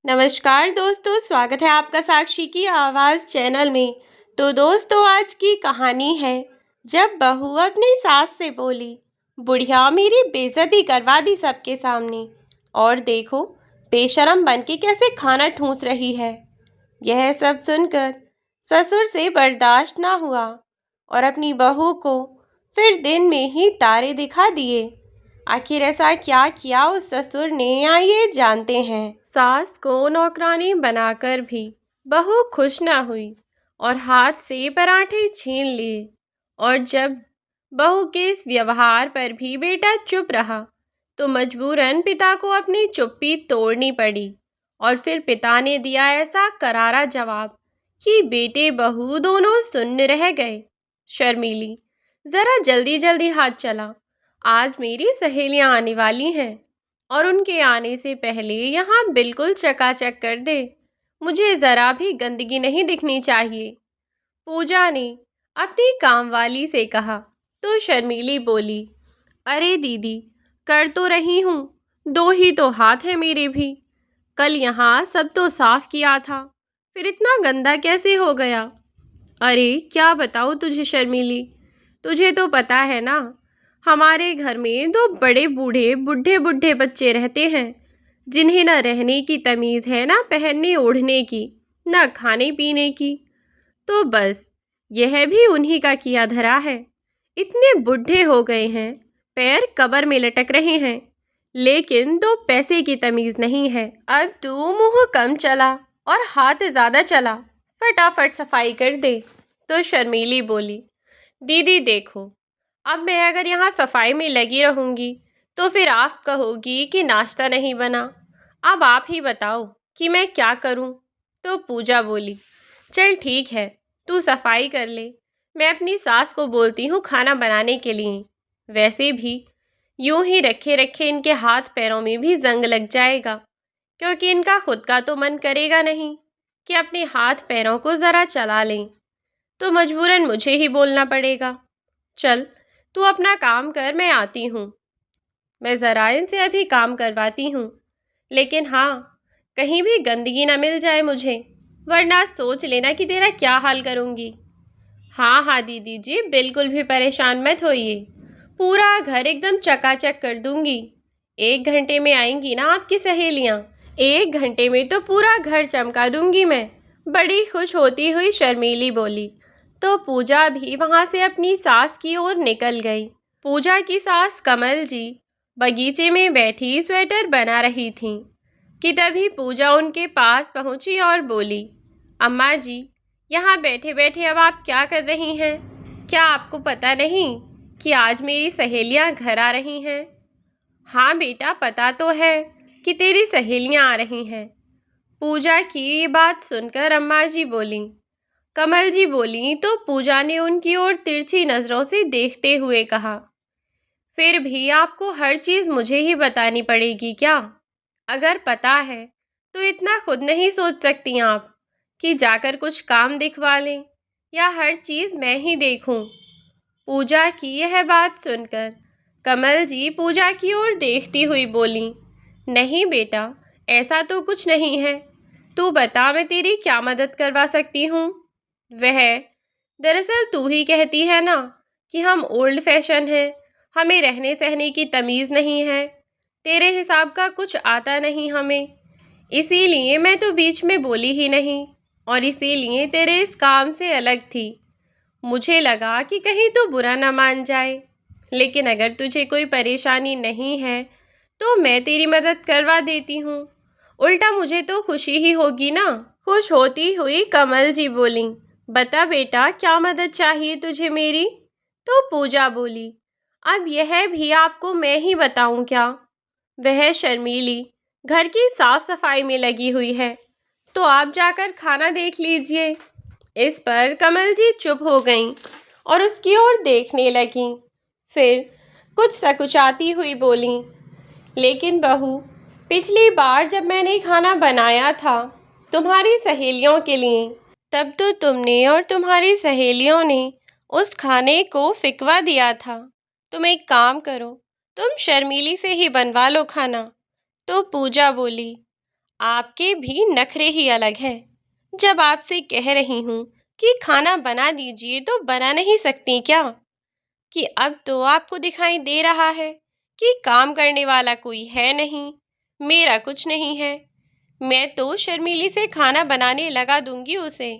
नमस्कार दोस्तों, स्वागत है आपका साक्षी की आवाज़ चैनल में। तो दोस्तों, आज की कहानी है जब बहू अपनी सास से बोली, बुढ़िया मेरी बेइज्जती करवा दी सबके सामने, और देखो बेशरम बन के कैसे खाना ठूंस रही है। यह सब सुनकर ससुर से बर्दाश्त ना हुआ और अपनी बहू को फिर दिन में ही तारे दिखा दिए। आखिर ऐसा क्या किया उस ससुर ने, आइए जानते हैं। सास को नौकरानी बनाकर भी बहू खुश न हुई और हाथ से पराठे छीन लिए। और जब बहू के इस व्यवहार पर भी बेटा चुप रहा तो मजबूरन पिता को अपनी चुप्पी तोड़नी पड़ी। और फिर पिता ने दिया ऐसा करारा जवाब कि बेटे बहू दोनों सुन्न रह गए। शर्मीली, जरा जल्दी जल्दी हाथ चला, आज मेरी सहेलियां आने वाली हैं और उनके आने से पहले यहाँ बिल्कुल चकाचक कर दे। मुझे ज़रा भी गंदगी नहीं दिखनी चाहिए। पूजा ने अपनी कामवाली से कहा तो शर्मीली बोली, अरे दीदी, कर तो रही हूँ, दो ही तो हाथ है मेरे भी। कल यहाँ सब तो साफ किया था, फिर इतना गंदा कैसे हो गया। अरे क्या बताऊँ तुझे शर्मीली, तुझे तो पता है ना, हमारे घर में दो बड़े बूढ़े बुढ़े बुढ़े बच्चे रहते हैं जिन्हें न रहने की तमीज़ है, ना पहनने ओढ़ने की, ना खाने पीने की। तो बस यह भी उन्हीं का किया धरा है। इतने बुढ़े हो गए हैं, पैर कब्र में लटक रहे हैं, लेकिन दो पैसे की तमीज़ नहीं है। अब तू मुंह कम चला और हाथ ज़्यादा चला, फटाफट सफाई कर दे। तो शर्मीली बोली, दीदी देखो, अब मैं अगर यहाँ सफाई में लगी रहूँगी तो फिर आप कहोगी कि नाश्ता नहीं बना। अब आप ही बताओ कि मैं क्या करूँ। तो पूजा बोली, चल ठीक है, तू सफाई कर ले, मैं अपनी सास को बोलती हूँ खाना बनाने के लिए। वैसे भी यूं ही रखे रखे इनके हाथ पैरों में भी जंग लग जाएगा, क्योंकि इनका खुद का तो मन करेगा नहीं कि अपने हाथ पैरों को ज़रा चला लें, तो मजबूरन मुझे ही बोलना पड़ेगा। चल तू अपना काम कर, मैं आती हूँ। मैं ज़रा इनसे अभी काम करवाती हूँ, लेकिन हाँ, कहीं भी गंदगी ना मिल जाए मुझे, वरना सोच लेना कि तेरा क्या हाल करूँगी। हाँ हाँ दीदी जी, बिल्कुल भी परेशान मत होइए, पूरा घर एकदम चकाचक कर दूँगी। 1 घंटे में आएंगी ना आपकी सहेलियाँ, 1 घंटे में तो पूरा घर चमका दूँगी मैं। बड़ी खुश होती हुई शर्मीली बोली। तो पूजा भी वहाँ से अपनी सास की ओर निकल गई। पूजा की सास कमल जी बगीचे में बैठी स्वेटर बना रही थीं कि तभी पूजा उनके पास पहुँची और बोली, अम्मा जी, यहाँ बैठे बैठे अब आप क्या कर रही हैं? क्या आपको पता नहीं कि आज मेरी सहेलियाँ घर आ रही हैं? हाँ बेटा, पता तो है कि तेरी सहेलियाँ आ रही हैं। पूजा की ये बात सुनकर अम्मा जी बोली। कमल जी बोली तो पूजा ने उनकी ओर तिरछी नज़रों से देखते हुए कहा, फिर भी आपको हर चीज़ मुझे ही बतानी पड़ेगी क्या? अगर पता है तो इतना खुद नहीं सोच सकती आप कि जाकर कुछ काम दिखवा लें, या हर चीज़ मैं ही देखूं? पूजा की यह बात सुनकर कमल जी पूजा की ओर देखती हुई बोली, नहीं बेटा, ऐसा तो कुछ नहीं है। तू बता, मैं तेरी क्या मदद करवा सकती हूँ? वह दरअसल तू ही कहती है ना कि हम ओल्ड फैशन हैं, हमें रहने सहने की तमीज़ नहीं है, तेरे हिसाब का कुछ आता नहीं हमें, इसीलिए मैं तो बीच में बोली ही नहीं और इसीलिए तेरे इस काम से अलग थी। मुझे लगा कि कहीं तो बुरा ना मान जाए, लेकिन अगर तुझे कोई परेशानी नहीं है तो मैं तेरी मदद करवा देती हूँ। उल्टा मुझे तो खुशी ही होगी ना। खुश होती हुई कमल जी बोली, बता बेटा, क्या मदद चाहिए तुझे मेरी? तो पूजा बोली, अब यह भी आपको मैं ही बताऊं क्या? वह शर्मीली घर की साफ सफाई में लगी हुई है, तो आप जाकर खाना देख लीजिए। इस पर कमल जी चुप हो गईं और उसकी ओर देखने लगीं। फिर कुछ सकुचाती हुई बोलीं, लेकिन बहू, पिछली बार जब मैंने खाना बनाया था तुम्हारी सहेलियों के लिए, तब तो तुमने और तुम्हारी सहेलियों ने उस खाने को फिकवा दिया था। तुम एक काम करो, तुम शर्मीली से ही बनवा लो खाना। तो पूजा बोली, आपके भी नखरे ही अलग हैं। जब आपसे कह रही हूँ कि खाना बना दीजिए तो बना नहीं सकती क्या? कि अब तो आपको दिखाई दे रहा है कि काम करने वाला कोई है नहीं, मेरा कुछ नहीं है। मैं तो शर्मीली से खाना बनाने लगा दूंगी उसे,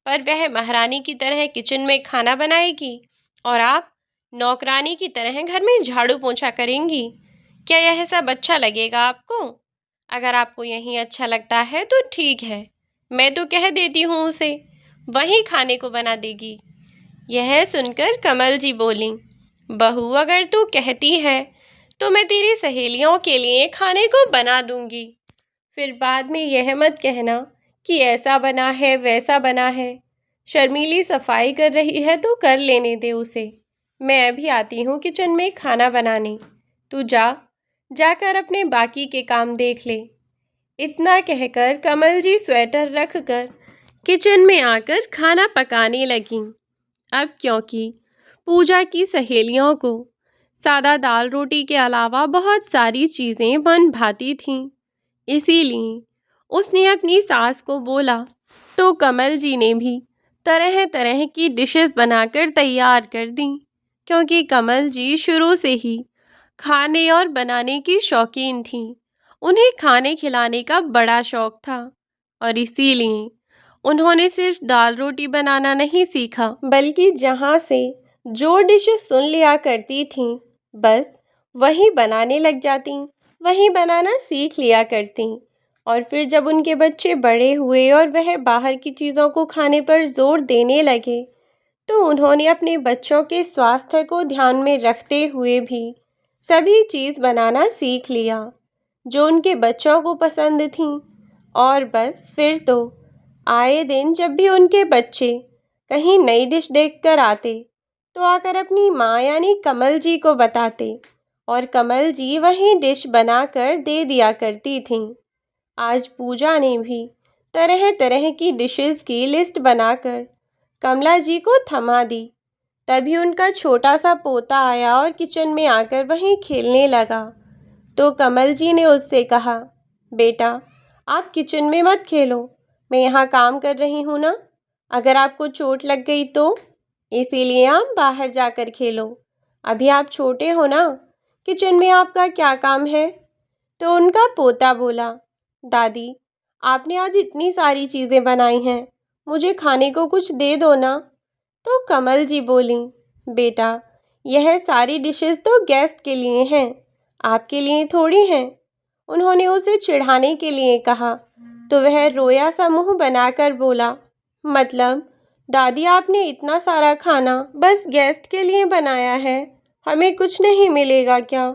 पर वह महारानी की तरह किचन में खाना बनाएगी और आप नौकरानी की तरह घर में झाड़ू पोंछा करेंगी। क्या यह सब अच्छा लगेगा आपको? अगर आपको यही अच्छा लगता है तो ठीक है, मैं तो कह देती हूँ उसे, वही खाने को बना देगी। यह सुनकर कमल जी बोली, बहू अगर तू कहती है तो मैं तेरी सहेलियों के लिए खाने को बना दूंगी। फिर बाद में यह मत कहना कि ऐसा बना है वैसा बना है। शर्मीली सफाई कर रही है तो कर लेने दे उसे। मैं अभी आती हूँ किचन में खाना बनाने। तू जाकर अपने बाकी के काम देख ले। इतना कहकर कमल जी स्वेटर रखकर किचन में आकर खाना पकाने लगीं। अब क्योंकि पूजा की सहेलियों को सादा दाल रोटी के अलावा बहुत सारी चीज़ें मन भाती थीं, इसीलिए उसने अपनी सास को बोला तो कमल जी ने भी तरह तरह की डिशेस बनाकर तैयार कर दी, क्योंकि कमल जी शुरू से ही खाने और बनाने की शौकीन थी। उन्हें खाने खिलाने का बड़ा शौक था और इसीलिए उन्होंने सिर्फ दाल रोटी बनाना नहीं सीखा, बल्कि जहाँ से जो डिशेस सुन लिया करती थीं, बस वही बनाने लग जाती, वही बनाना सीख लिया करती। और फिर जब उनके बच्चे बड़े हुए और वह बाहर की चीज़ों को खाने पर जोर देने लगे, तो उन्होंने अपने बच्चों के स्वास्थ्य को ध्यान में रखते हुए भी सभी चीज़ बनाना सीख लिया जो उनके बच्चों को पसंद थी। और बस फिर तो आए दिन जब भी उनके बच्चे कहीं नई डिश देखकर आते तो आकर अपनी माँ यानी कमल जी को बताते और कमल जी वही डिश बनाकर दे दिया करती थीं। आज पूजा ने भी तरह तरह की डिशेस की लिस्ट बनाकर कमला जी को थमा दी। तभी उनका छोटा सा पोता आया और किचन में आकर वहीं खेलने लगा। तो कमल जी ने उससे कहा, बेटा आप किचन में मत खेलो, मैं यहाँ काम कर रही हूँ ना। अगर आपको चोट लग गई तो इसीलिए आप बाहर जाकर खेलो। अभी आप छोटे हो ना, किचन में आपका क्या काम है? तो उनका पोता बोला, दादी आपने आज इतनी सारी चीज़ें बनाई हैं, मुझे खाने को कुछ दे दो ना। तो कमल जी बोली, बेटा यह सारी डिशेस तो गेस्ट के लिए हैं, आपके लिए थोड़ी हैं। उन्होंने उसे चिढ़ाने के लिए कहा तो वह रोया सा मुंह बनाकर बोला, मतलब दादी आपने इतना सारा खाना बस गेस्ट के लिए बनाया है, हमें कुछ नहीं मिलेगा क्या?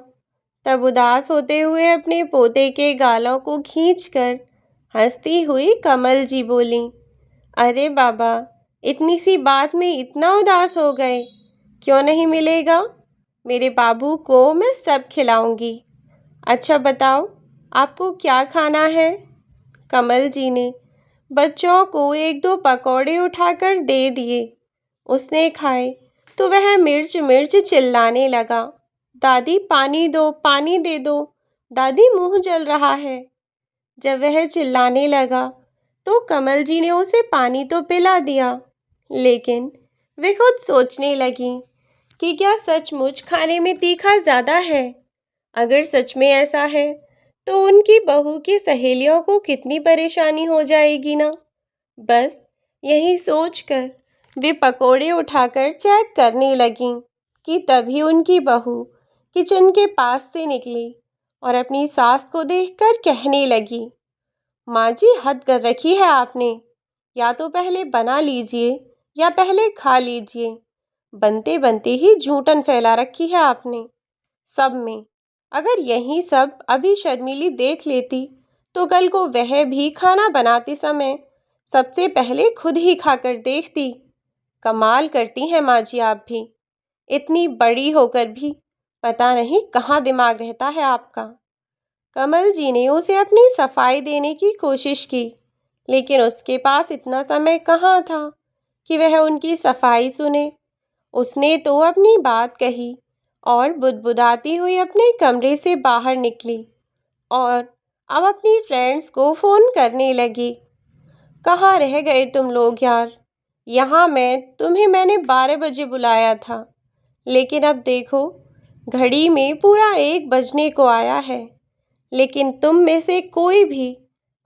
तब उदास होते हुए अपने पोते के गालों को खींचकर हंसती हुई कमल जी बोली, अरे बाबा इतनी सी बात में इतना उदास हो गए, क्यों नहीं मिलेगा? मेरे बाबू को मैं सब खिलाऊंगी। अच्छा बताओ आपको क्या खाना है? कमल जी ने बच्चों को एक दो पकौड़े उठाकर दे दिए। उसने खाए तो वह मिर्च मिर्च चिल्लाने लगा, दादी पानी दो, पानी दे दो, दादी मुंह जल रहा है। जब वह चिल्लाने लगा तो कमल जी ने उसे पानी तो पिला दिया, लेकिन वे खुद सोचने लगी कि क्या सचमुच खाने में तीखा ज़्यादा है? अगर सच में ऐसा है तो उनकी बहू की सहेलियों को कितनी परेशानी हो जाएगी ना। बस यही सोचकर वे पकोड़े उठाकर चेक करने लगीं कि तभी उनकी बहू किचन के पास से निकली और अपनी सास को देखकर कहने लगी, माँ जी हद कर रखी है आपने, या तो पहले बना लीजिए या पहले खा लीजिए, बनते बनते ही झूठन फैला रखी है आपने सब में। अगर यही सब अभी शर्मीली देख लेती तो कल को वह भी खाना बनाते समय सबसे पहले खुद ही खाकर देखती। कमाल करती हैं माँ जी आप भी, इतनी बड़ी होकर भी पता नहीं कहाँ दिमाग रहता है आपका। कमल जी ने उसे अपनी सफाई देने की कोशिश की, लेकिन उसके पास इतना समय कहाँ था कि वह उनकी सफाई सुने। उसने तो अपनी बात कही और बुदबुदाती हुई अपने कमरे से बाहर निकली और अब अपनी फ्रेंड्स को फ़ोन करने लगी। कहाँ रह गए तुम लोग यार? यहाँ मैंने 12 बजे बुलाया था, लेकिन अब देखो घड़ी में पूरा 1 बजने को आया है, लेकिन तुम में से कोई भी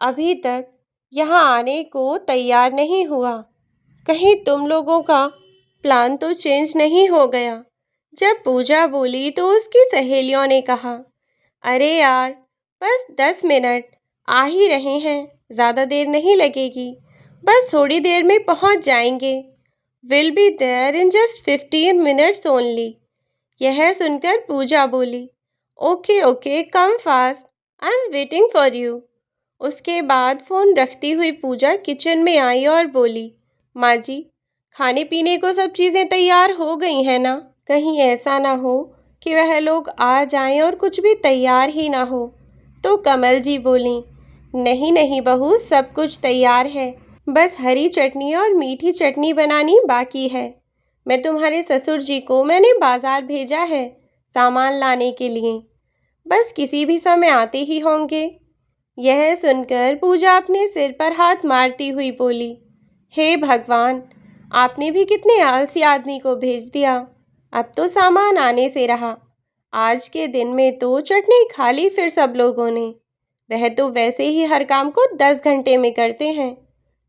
अभी तक यहाँ आने को तैयार नहीं हुआ। कहीं तुम लोगों का प्लान तो चेंज नहीं हो गया? जब पूजा बोली तो उसकी सहेलियों ने कहा, अरे यार, बस 10 मिनट, आ ही रहे हैं, ज़्यादा देर नहीं लगेगी, बस थोड़ी देर में पहुंच जाएंगे। Will be there in just 15 minutes only. यह सुनकर पूजा बोली, okay okay, come fast, I am waiting for you. उसके बाद फ़ोन रखती हुई पूजा किचन में आई और बोली, माँ जी, खाने पीने को सब चीज़ें तैयार हो गई हैं ना? कहीं ऐसा ना हो कि वह लोग आ जाएं और कुछ भी तैयार ही ना हो। तो कमल जी बोली, नहीं नहीं बहू, सब कुछ तैयार है, बस हरी चटनी और मीठी चटनी बनानी बाकी है। मैं तुम्हारे ससुर जी को मैंने बाज़ार भेजा है सामान लाने के लिए, बस किसी भी समय आते ही होंगे। यह सुनकर पूजा अपने सिर पर हाथ मारती हुई बोली, हे भगवान, आपने भी कितने आलसी आदमी को भेज दिया। अब तो सामान आने से रहा, आज के दिन में तो चटनी खा ली फिर सब लोगों ने। वह तो वैसे ही हर काम को 10 घंटे में करते हैं।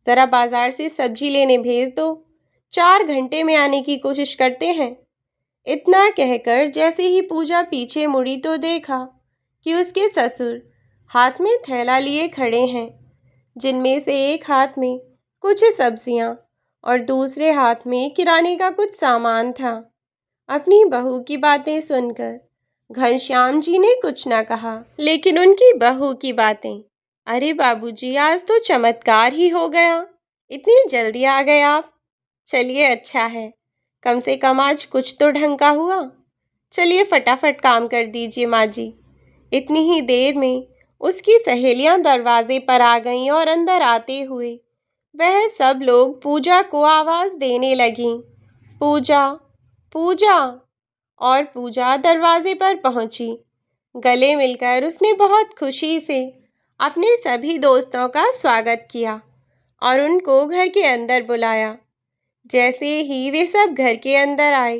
ज़रा बाजार से सब्जी लेने भेज दो, 4 घंटे में आने की कोशिश करते हैं। इतना कहकर जैसे ही पूजा पीछे मुड़ी तो देखा कि उसके ससुर हाथ में थैला लिए खड़े हैं, जिनमें से एक हाथ में कुछ सब्जियां और दूसरे हाथ में किराने का कुछ सामान था। अपनी बहू की बातें सुनकर घनश्याम जी ने कुछ ना कहा, लेकिन उनकी बहू की बातें, अरे बाबूजी, आज तो चमत्कार ही हो गया, इतनी जल्दी आ गए आप। चलिए अच्छा है, कम से कम आज कुछ तो ढंग का हुआ। चलिए फटाफट काम कर दीजिए माँ जी। इतनी ही देर में उसकी सहेलियां दरवाजे पर आ गईं और अंदर आते हुए वह सब लोग पूजा को आवाज़ देने लगीं, पूजा, पूजा। और पूजा दरवाजे पर पहुंची। गले मिलकर उसने बहुत खुशी से अपने सभी दोस्तों का स्वागत किया और उनको घर के अंदर बुलाया। जैसे ही वे सब घर के अंदर आए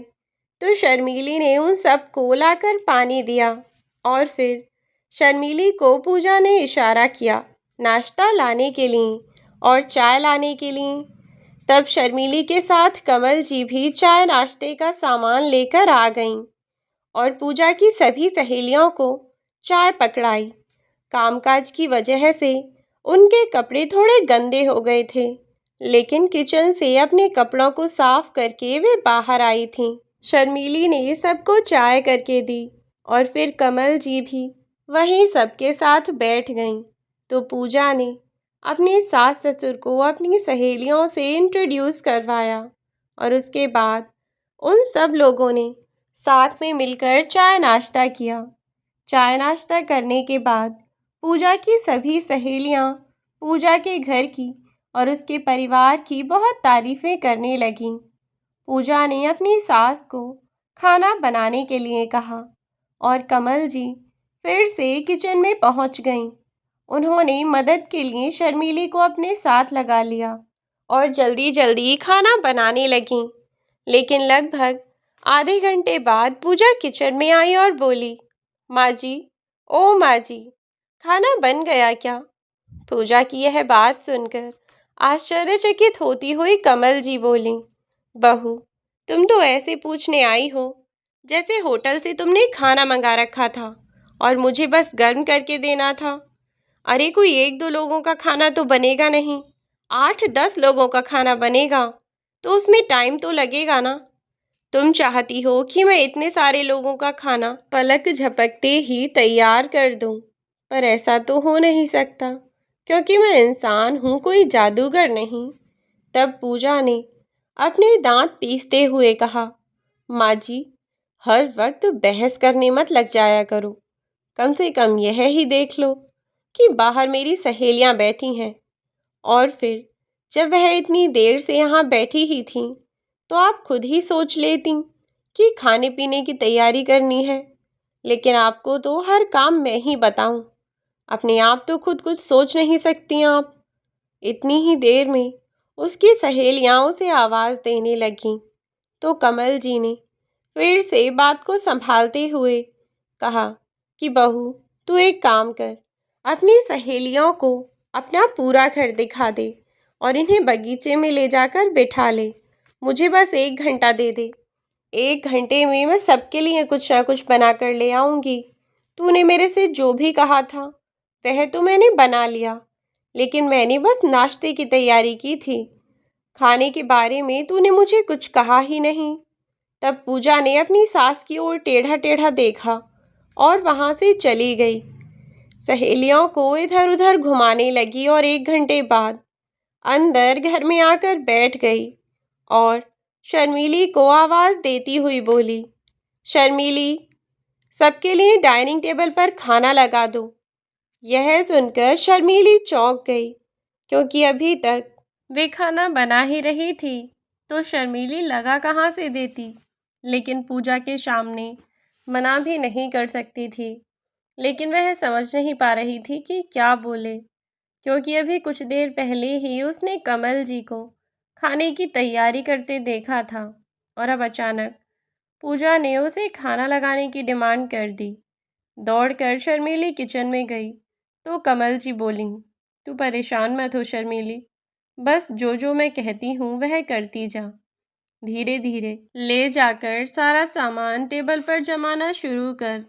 तो शर्मीली ने उन सबको लाकर पानी दिया और फिर शर्मीली को पूजा ने इशारा किया नाश्ता लाने के लिए और चाय लाने के लिए। तब शर्मीली के साथ कमल जी भी चाय नाश्ते का सामान लेकर आ गईं और पूजा की सभी सहेलियों को चाय पकड़ाई। कामकाज की वजह से उनके कपड़े थोड़े गंदे हो गए थे, लेकिन किचन से अपने कपड़ों को साफ करके वे बाहर आई थीं। शर्मीली ने सबको चाय करके दी और फिर कमल जी भी वहीं सबके साथ बैठ गईं। तो पूजा ने अपने सास ससुर को अपनी सहेलियों से इंट्रोड्यूस करवाया और उसके बाद उन सब लोगों ने साथ में मिलकर चाय नाश्ता किया। चाय नाश्ता करने के बाद पूजा की सभी सहेलियां पूजा के घर की और उसके परिवार की बहुत तारीफें करने लगीं। पूजा ने अपनी सास को खाना बनाने के लिए कहा और कमल जी फिर से किचन में पहुंच गईं। उन्होंने मदद के लिए शर्मीली को अपने साथ लगा लिया और जल्दी जल्दी खाना बनाने लगीं। लेकिन लगभग आधे घंटे बाद पूजा किचन में आई और बोली, माँ जी, ओ माँ जी, खाना बन गया क्या? पूजा की यह बात सुनकर आश्चर्यचकित होती हुई कमल जी बोली, बहू, तुम तो ऐसे पूछने आई हो जैसे होटल से तुमने खाना मंगा रखा था और मुझे बस गर्म करके देना था। अरे कोई 1-2 लोगों का खाना तो बनेगा नहीं, 8-10 लोगों का खाना बनेगा, तो उसमें टाइम तो लगेगा ना। तुम चाहती हो कि मैं इतने सारे लोगों का खाना पलक झपकते ही तैयार कर दूं, पर ऐसा तो हो नहीं सकता क्योंकि मैं इंसान हूँ, कोई जादूगर नहीं। तब पूजा ने अपने दांत पीसते हुए कहा, माँ जी, हर वक्त बहस करने मत लग जाया करो। कम से कम यह ही देख लो कि बाहर मेरी सहेलियाँ बैठी हैं, और फिर जब वह इतनी देर से यहाँ बैठी ही थीं तो आप खुद ही सोच लेती कि खाने पीने की तैयारी करनी है, लेकिन आपको तो हर काम मैं ही बताऊं। अपने आप तो खुद कुछ सोच नहीं सकती आप। इतनी ही देर में उसकी सहेलियां उसे आवाज़ देने लगीं, तो कमल जी ने फिर से बात को संभालते हुए कहा कि बहू, तू एक काम कर, अपनी सहेलियों को अपना पूरा घर दिखा दे और इन्हें बगीचे में ले जाकर बिठा ले। मुझे बस 1 घंटा दे दे। 1 घंटे में मैं सबके लिए कुछ ना कुछ बना कर ले आऊँगी। तूने मेरे से जो भी कहा था वह तो मैंने बना लिया, लेकिन मैंने बस नाश्ते की तैयारी की थी। खाने के बारे में तूने मुझे कुछ कहा ही नहीं। तब पूजा ने अपनी सास की ओर टेढ़ा टेढ़ा देखा और वहाँ से चली गई। सहेलियों को इधर उधर घुमाने लगी और 1 घंटे बाद अंदर घर में आकर बैठ गई और शर्मीली को आवाज़ देती हुई बोली, शर्मीली, सबके लिए डाइनिंग टेबल पर खाना लगा दो। यह सुनकर शर्मीली चौंक गई, क्योंकि अभी तक वे खाना बना ही रही थी, तो शर्मीली लगा कहाँ से देती। लेकिन पूजा के सामने मना भी नहीं कर सकती थी। लेकिन वह समझ नहीं पा रही थी कि क्या बोले, क्योंकि अभी कुछ देर पहले ही उसने कमल जी को खाने की तैयारी करते देखा था और अब अचानक पूजा ने उसे खाना लगाने की डिमांड कर दी। दौड़कर शर्मीली किचन में गई तो कमल जी बोली, तू परेशान मत हो शर्मीली, बस जो जो मैं कहती हूँ वह करती जा। धीरे धीरे ले जाकर सारा सामान टेबल पर जमाना शुरू कर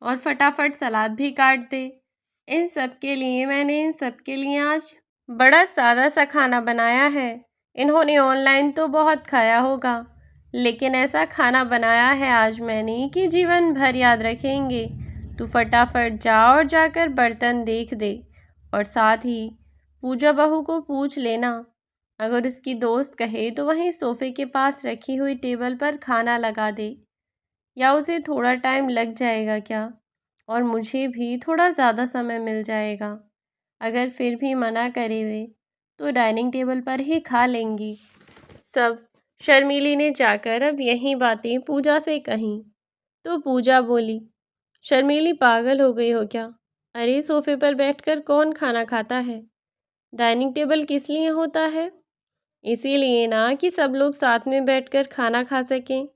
और फटाफट सलाद भी काट दे। इन सब के लिए आज बड़ा सादा सा खाना बनाया है। इन्होंने ऑनलाइन तो बहुत खाया होगा, लेकिन ऐसा खाना बनाया है आज मैंने कि जीवन भर याद रखेंगे। तू फटाफट जा और जाकर बर्तन देख दे और साथ ही पूजा बहू को पूछ लेना, अगर उसकी दोस्त कहे तो वहीं सोफे के पास रखी हुई टेबल पर खाना लगा दे। या उसे थोड़ा टाइम लग जाएगा क्या, और मुझे भी थोड़ा ज़्यादा समय मिल जाएगा। अगर फिर भी मना करे वे तो डाइनिंग टेबल पर ही खा लेंगी। सब शर्मीली ने जाकर अब यही बातें पूजा से कहीं, तो पूजा बोली, शर्मीली पागल हो गई हो क्या? अरे सोफे पर बैठकर कौन खाना खाता है? डाइनिंग टेबल किस लिए होता है? इसीलिए ना कि सब लोग साथ में बैठकर खाना खा सकें।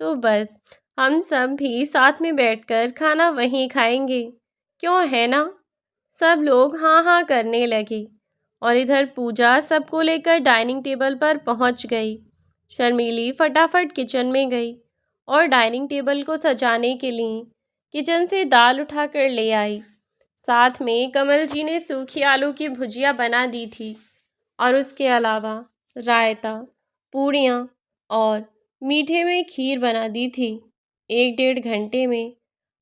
तो बस हम सब भी साथ में बैठकर खाना वहीं खाएंगे, क्यों है ना? सब लोग हाँ हाँ करने लगे और इधर पूजा सबको लेकर डाइनिंग टेबल पर पहुंच गई। शर्मीली फटाफट किचन में गई और डाइनिंग टेबल को सजाने के लिए किचन से दाल उठाकर ले आई। साथ में कमल जी ने सूखी आलू की भुजिया बना दी थी और उसके अलावा रायता, पूड़ियाँ और मीठे में खीर बना दी थी। 1 डेढ़ घंटे में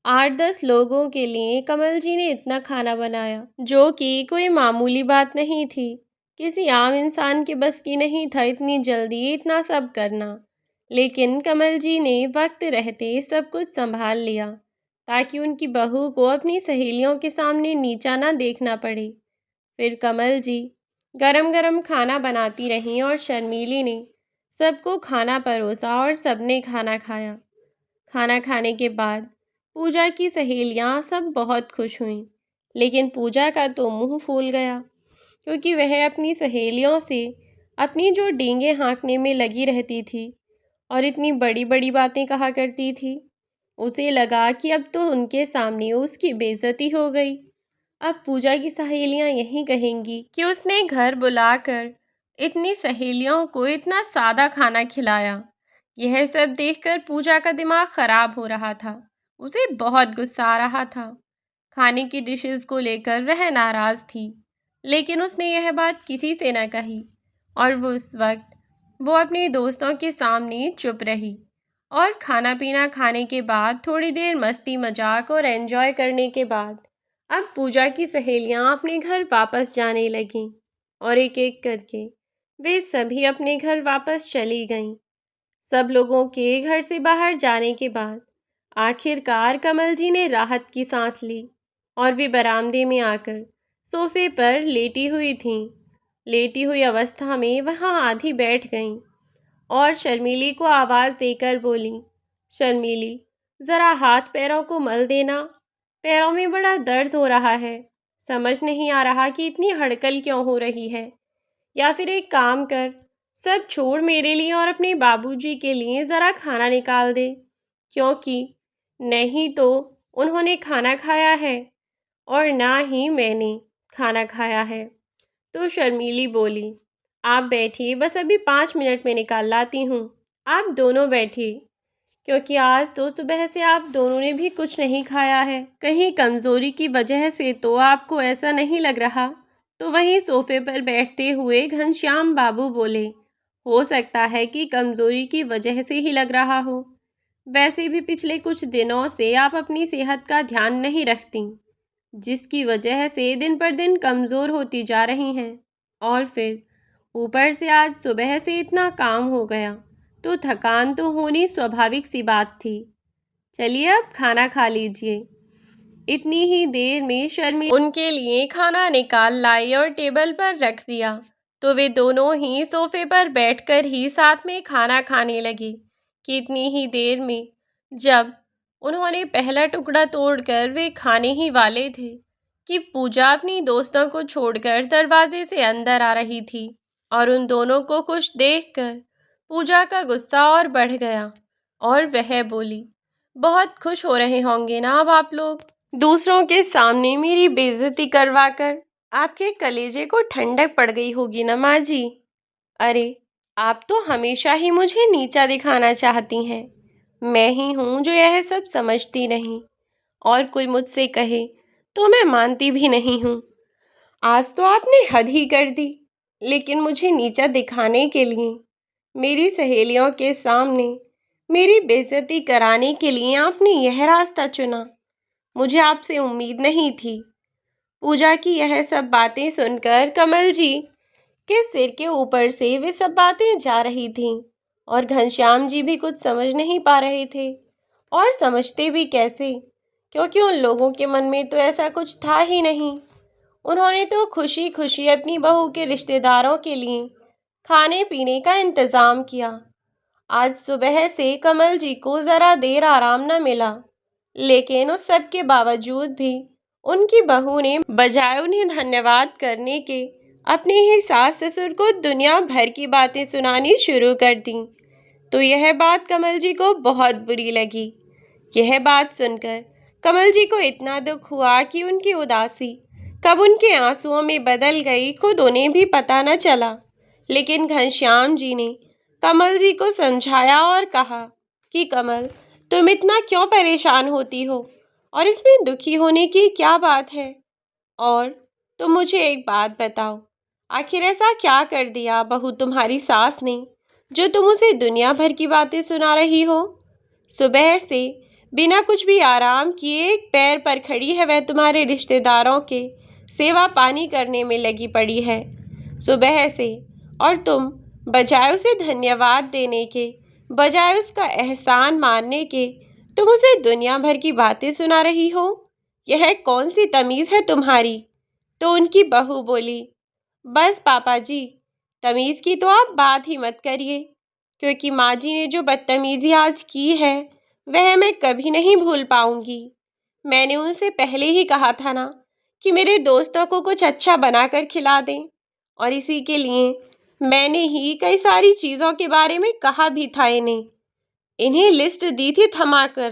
8-10 लोगों के लिए कमल जी ने इतना खाना बनाया, जो कि कोई मामूली बात नहीं थी। किसी आम इंसान के बस की नहीं था इतनी जल्दी इतना सब करना। लेकिन कमल जी ने वक्त रहते सब कुछ संभाल लिया, ताकि उनकी बहू को अपनी सहेलियों के सामने नीचा ना देखना पड़े। फिर कमल जी गरम गरम खाना बनाती रहीं और शर्मीली ने सबको खाना परोसा और सबने खाना खाया। खाना खाने के बाद पूजा की सहेलियां सब बहुत खुश हुईं, लेकिन पूजा का तो मुंह फूल गया, क्योंकि वह अपनी सहेलियों से अपनी जो डींगे हाँकने में लगी रहती थी और इतनी बड़ी बड़ी बातें कहा करती थी, उसे लगा कि अब तो उनके सामने उसकी बेइज्जती हो गई। अब पूजा की सहेलियां यही कहेंगी कि उसने घर बुलाकर इतनी सहेलियों को इतना सादा खाना खिलाया। यह सब देखकर पूजा का दिमाग खराब हो रहा था। उसे बहुत गुस्सा आ रहा था। खाने की डिशेस को लेकर वह नाराज़ थी, लेकिन उसने यह बात किसी से न कही और उस वक्त वो अपने दोस्तों के सामने चुप रही। और खाना पीना खाने के बाद थोड़ी देर मस्ती मजाक और एंजॉय करने के बाद अब पूजा की सहेलियां अपने घर वापस जाने लगीं और एक एक करके वे सभी अपने घर वापस चली गईं। सब लोगों के घर से बाहर जाने के बाद आखिरकार कमल जी ने राहत की सांस ली और वे बरामदे में आकर सोफे पर लेटी हुई थीं। लेटी हुई अवस्था में वहाँ आधी बैठ गईं और शर्मीली को आवाज़ देकर बोली, शर्मीली, ज़रा हाथ पैरों को मल देना, पैरों में बड़ा दर्द हो रहा है। समझ नहीं आ रहा कि इतनी हड़कल क्यों हो रही है। या फिर एक काम कर, सब छोड़ मेरे लिए और अपने बाबूजी के लिए ज़रा खाना निकाल दे, क्योंकि नहीं तो उन्होंने खाना खाया है और ना ही मैंने खाना खाया है। तो शर्मीली बोली, आप बैठिए, बस अभी 5 मिनट में निकाल लाती हूँ। आप दोनों बैठिए, क्योंकि आज तो सुबह से आप दोनों ने भी कुछ नहीं खाया है। कहीं कमज़ोरी की वजह से तो आपको ऐसा नहीं लग रहा। तो वहीं सोफे पर बैठते हुए घनश्याम बाबू बोले, हो सकता है कि कमज़ोरी की वजह से ही लग रहा हो। वैसे भी पिछले कुछ दिनों से आप अपनी सेहत का ध्यान नहीं रखती, जिसकी वजह से दिन पर दिन कमज़ोर होती जा रही हैं। और फिर ऊपर से आज सुबह से इतना काम हो गया, तो थकान तो होनी स्वाभाविक सी बात थी। चलिए अब खाना खा लीजिए। इतनी ही देर में शर्मी उनके लिए खाना निकाल लाई और टेबल पर रख दिया। तो वे दोनों ही सोफे पर बैठकर ही साथ में खाना खाने लगी कि इतनी ही देर में जब उन्होंने पहला टुकड़ा तोड़कर वे खाने ही वाले थे कि पूजा अपनी दोस्तों को छोड़कर दरवाजे से अंदर आ रही थी। और उन दोनों को खुश देखकर पूजा का गुस्सा और बढ़ गया और वह बोली, बहुत खुश हो रहे होंगे ना अब आप लोग, दूसरों के सामने मेरी बेइज्जती करवाकर। आपके कलेजे को ठंडक पड़ गई होगी ना माँ जी। अरे, आप तो हमेशा ही मुझे नीचा दिखाना चाहती हैं। मैं ही हूँ जो यह सब समझती नहीं, और कोई मुझसे कहे तो मैं मानती भी नहीं हूँ। आज तो आपने हद ही कर दी, लेकिन मुझे नीचा दिखाने के लिए, मेरी सहेलियों के सामने मेरी बेइज्जती कराने के लिए आपने यह रास्ता चुना। मुझे आपसे उम्मीद नहीं थी। पूजा की यह सब बातें सुनकर कमल जी के सिर के ऊपर से वे सब बातें जा रही थीं और घनश्याम जी भी कुछ समझ नहीं पा रहे थे, और समझते भी कैसे, क्योंकि उन लोगों के मन में तो ऐसा कुछ था ही नहीं। उन्होंने तो खुशी खुशी अपनी बहू के रिश्तेदारों के लिए खाने पीने का इंतज़ाम किया। आज सुबह से कमल जी को ज़रा देर आराम न मिला, लेकिन उस सब के बावजूद भी उनकी बहू ने बजाय उन्हें धन्यवाद करने के अपने ही सास ससुर को दुनिया भर की बातें सुनानी शुरू कर दी। तो यह बात कमल जी को बहुत बुरी लगी। यह बात सुनकर कमल जी को इतना दुख हुआ कि उनकी उदासी कब उनके आंसुओं में बदल गई खुद उन्हें भी पता न चला। लेकिन घनश्याम जी ने कमल जी को समझाया और कहा कि कमल, तुम इतना क्यों परेशान होती हो, और इसमें दुखी होने की क्या बात है। और तुम मुझे एक बात बताओ, आखिर ऐसा क्या कर दिया बहू तुम्हारी सास ने जो तुम उसे दुनिया भर की बातें सुना रही हो। सुबह से बिना कुछ भी आराम किए एक पैर पर खड़ी है वह तुम्हारे रिश्तेदारों के सेवा पानी करने में लगी पड़ी है सुबह से, और तुम बजाय उसे धन्यवाद देने के, बजाय उसका एहसान मानने के, तुम उसे दुनिया भर की बातें सुना रही हो। यह कौन सी तमीज़ है तुम्हारी। तो उनकी बहू बोली, बस पापा जी, तमीज़ की तो आप बात ही मत करिए, क्योंकि माँ जी ने जो बदतमीज़ी आज की है वह मैं कभी नहीं भूल पाऊंगी। मैंने उनसे पहले ही कहा था ना कि मेरे दोस्तों को कुछ अच्छा बनाकर खिला दें, और इसी के लिए मैंने ही कई सारी चीज़ों के बारे में कहा भी था इन्हें लिस्ट दी थी थमाकर।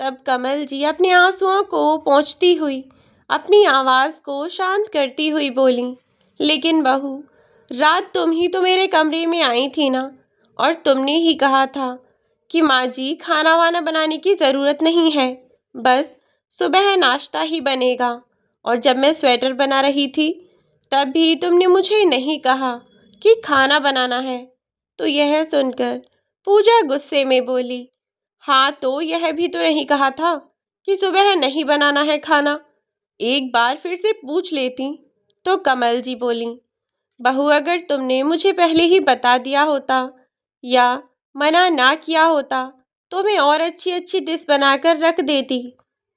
तब कमल जी अपने आंसुओं को पोंछती हुई अपनी आवाज़ को शांत करती हुई बोली, लेकिन बहू, रात तुम ही तो मेरे कमरे में आई थी ना, और तुमने ही कहा था कि माँ जी खाना वाना बनाने की ज़रूरत नहीं है, बस सुबह नाश्ता ही बनेगा। और जब मैं स्वेटर बना रही थी तब भी तुमने मुझे नहीं कहा कि खाना बनाना है। तो यह सुनकर पूजा गुस्से में बोली, हाँ तो यह भी तो नहीं कहा था कि सुबह नहीं बनाना है खाना, एक बार फिर से पूछ लेती। तो कमल जी बोली, बहू, अगर तुमने मुझे पहले ही बता दिया होता या मना ना किया होता तो मैं और अच्छी अच्छी डिश बनाकर रख देती।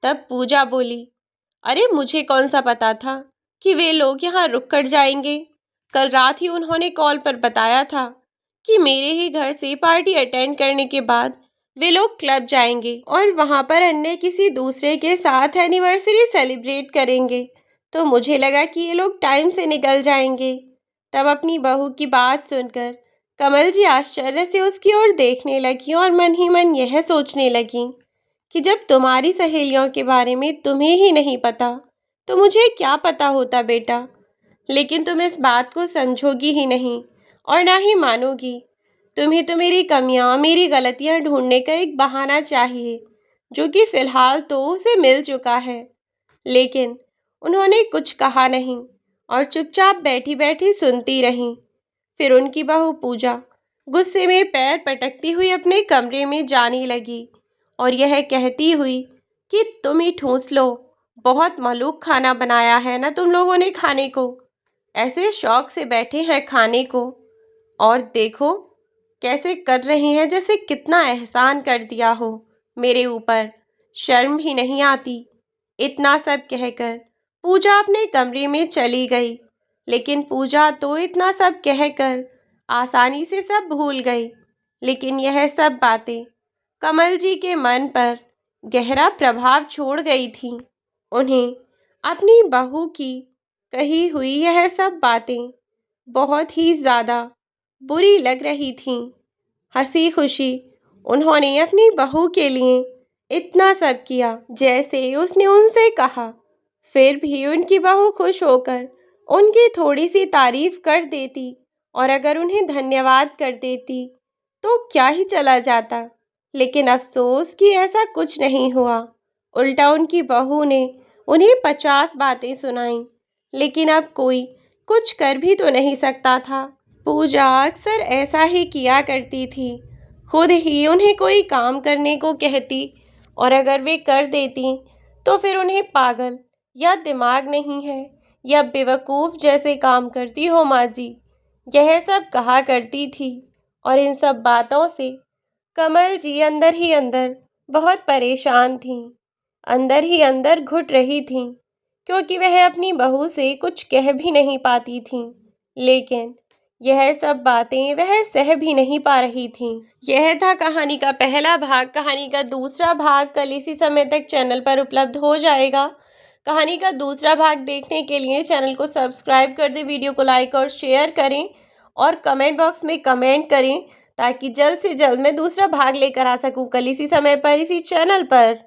तब पूजा बोली, अरे मुझे कौन सा पता था कि वे लोग यहाँ रुक कर जाएंगे। कल रात ही उन्होंने कॉल पर बताया था कि मेरे ही घर से पार्टी अटेंड करने के बाद वे लोग क्लब जाएंगे और वहाँ पर अन्य किसी दूसरे के साथ एनिवर्सरी सेलिब्रेट करेंगे। तो मुझे लगा कि ये लोग टाइम से निकल जाएंगे। तब अपनी बहू की बात सुनकर कमल जी आश्चर्य से उसकी ओर देखने लगी और मन ही मन यह सोचने लगी कि जब तुम्हारी सहेलियों के बारे में तुम्हें ही नहीं पता तो मुझे क्या पता होता बेटा। लेकिन तुम इस बात को समझोगी ही नहीं और ना ही मानोगी। तुम्हें तो मेरी कमियां, मेरी गलतियां ढूंढने का एक बहाना चाहिए, जो कि फिलहाल तो उसे मिल चुका है। लेकिन उन्होंने कुछ कहा नहीं और चुपचाप बैठी बैठी सुनती रहीं। फिर उनकी बहू पूजा गुस्से में पैर पटकती हुई अपने कमरे में जाने लगी और यह कहती हुई कि तुम ही ठूंस लो, बहुत मलूक खाना बनाया है ना तुम लोगों ने खाने को। ऐसे शौक से बैठे हैं खाने को और देखो कैसे कर रहे हैं जैसे कितना एहसान कर दिया हो मेरे ऊपर, शर्म भी नहीं आती। इतना सब कहकर पूजा अपने कमरे में चली गई। लेकिन पूजा तो इतना सब कहकर आसानी से सब भूल गई। लेकिन यह सब बातें कमल जी के मन पर गहरा प्रभाव छोड़ गई थी। उन्हें अपनी बहू की कही हुई यह सब बातें बहुत ही ज़्यादा बुरी लग रही थीं। हंसी खुशी उन्होंने अपनी बहू के लिए इतना सब किया जैसे उसने उनसे कहा। फिर भी उनकी बहू खुश होकर उनकी थोड़ी सी तारीफ कर देती और अगर उन्हें धन्यवाद कर देती तो क्या ही चला जाता। लेकिन अफसोस कि ऐसा कुछ नहीं हुआ। उल्टा उनकी बहू ने उन्हें 50 बातें सुनाईं। लेकिन अब कोई कुछ कर भी तो नहीं सकता था। पूजा अक्सर ऐसा ही किया करती थी, खुद ही उन्हें कोई काम करने को कहती और अगर वे कर देती तो फिर उन्हें पागल या दिमाग नहीं है या बेवकूफ़ जैसे काम करती हो माँ जी, यह सब कहा करती थी। और इन सब बातों से कमल जी अंदर ही अंदर बहुत परेशान थीं, अंदर ही अंदर घुट रही थीं, क्योंकि वह अपनी बहू से कुछ कह भी नहीं पाती थीं। लेकिन यह सब बातें वह सह भी नहीं पा रही थीं। यह था कहानी का पहला भाग। कहानी का दूसरा भाग कल इसी समय तक चैनल पर उपलब्ध हो जाएगा। कहानी का दूसरा भाग देखने के लिए चैनल को सब्सक्राइब कर दें, वीडियो को लाइक और शेयर करें और कमेंट बॉक्स में कमेंट करें ताकि जल्द से जल्द मैं दूसरा भाग लेकर आ सकूं कल इसी समय पर इसी चैनल पर।